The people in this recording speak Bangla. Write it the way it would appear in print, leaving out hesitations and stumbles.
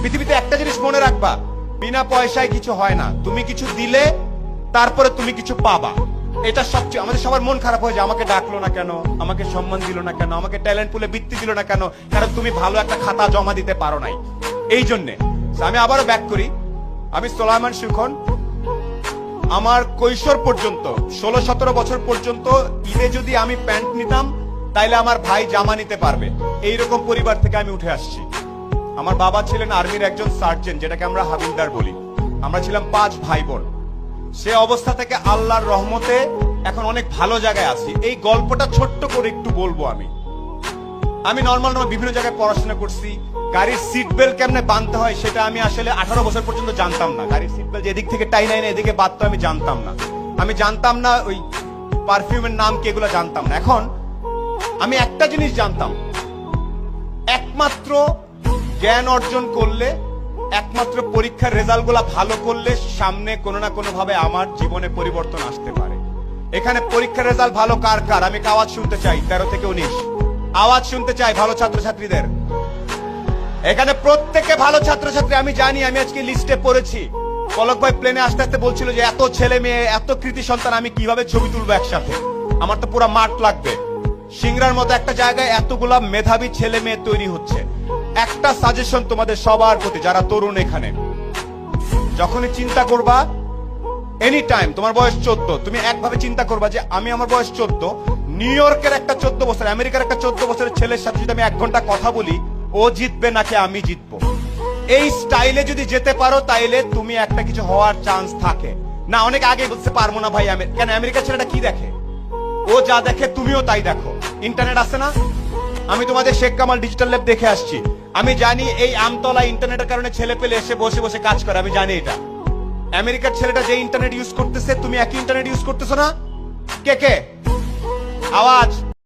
পৃথিবীতে একটা জিনিস মনে রাখবা, বিনা পয়সায় কিছু হয় না। তুমি কিছু দিলে তারপরে তুমি কিছু পাবা। এটা সবচেয়ে, আমাদের সবার মন খারাপ হয়ে যায়, আমাকে ডাকলো না কেন, আমাকে সম্মান দিল না কেন, আমাকে ট্যালেন্ট পুলে বৃত্তি দিল না কেন, কারণ তুমি ভালো একটা খাতা জমা দিতে পারো নাই। এই জন্যে আমি আবারও ব্যাক করি, আমি সোলায়মান সুখন। আমার কৈশোর পর্যন্ত 16-17 বছর পর্যন্ত ঈদে যদি আমি প্যান্ট নিতাম তাইলে আমার ভাই জামা নিতে পারবে, এইরকম পরিবার থেকে আমি উঠে আসছি। আমার বাবা ছিলেন আর্মির একজন সার্জেন্ট, যেটাকে আমরা হাবিলদার বলি। আমরা ছিলাম 5 ভাই বোন। সে অবস্থা থেকে আল্লাহর রহমতে এখন অনেক ভালো জায়গায় আছি। এই গল্পটা ছোট্ট করে একটু বলবো। আমি নর্মাল বিভিন্ন জায়গায় পড়াশোনা করছি। গাড়ির সিট বেল্ট কেমনে বাঁধতে হয় সেটা আমি আসলে 18 বছর পর্যন্ত জানতাম না। গাড়ির সিট বেল্ট এদিক থেকে টাই নাই না এদিকে বাঁধতে আমি জানতাম না। আমি জানতাম না ওই পারফিউমের নাম কি, এগুলো জানতাম না। এখন আমি একটা জিনিস জানতাম, একমাত্র জ্ঞান অর্জন করলে, একমাত্র পরীক্ষার রেজাল্ট গুলা ভালো করলে সামনে কোনো না কোনো ভাবে আমার জীবনে পরিবর্তন আসতে পারে। এখানে পরীক্ষার রেজাল্ট ভালো কার কার আমি আওয়াজ শুনতে চাই। 13 থেকে 19 আওয়াজ শুনতে চাই ভালো ছাত্রছাত্রীদের। এখানে প্রত্যেকে ভালো ছাত্রছাত্রী আমি জানি। আমি আজকে লিস্টে পড়েছি, পলক ভাই প্লেনে আসতে আসতে বলছিল যে এত ছেলে মেয়ে, এত কৃতি সন্তান আমি কিভাবে ছবি তুলবো একসাথে, আমার তো পুরো মাঠ লাগবে। সিংড়ার মতো একটা জায়গায় এতগুলা মেধাবী ছেলে মেয়ে তৈরি হচ্ছে। একটা সাজেশন তোমাদের সবার প্রতি, যারা তরুণ, এখানে যখনই চিন্তা করবা, এনি টাইম, তোমার বয়স 14, তুমি একভাবে চিন্তা করবা যে আমি, আমার বয়স 14, নিউ ইয়র্কের একটা 14 বছর, আমেরিকার একটা 14 বছরের ছেলের সাথে যদি আমি 1 ঘন্টা কথা বলি, ও জিতবে নাকি আমি জিতবো, এই স্টাইলে যদি যেতে পারো তাইলে তুমি একটা কিছু হওয়ার চান্স থাকে। না, অনেক আগে বলতে পারবো না ভাই, কেন আমেরিকার ছেলেটা কি দেখে, ও যা দেখে তুমিও তাই দেখো। ইন্টারনেট আছে না, আমি তোমাদের শেখ কামাল ডিজিটাল ল্যাব দেখে আসছি। আমি জানি এই আমতলা ইন্টারনেটের কারণে ছেলে পেলে এসে বসে বসে কাজ করে, আমি জানি এটা। আমেরিকার ছেলেটা যে ইন্টারনেট ইউজ করতেছে, তুমি একই ইন্টারনেট ইউজ করতেছো না? কে কে আওয়াজ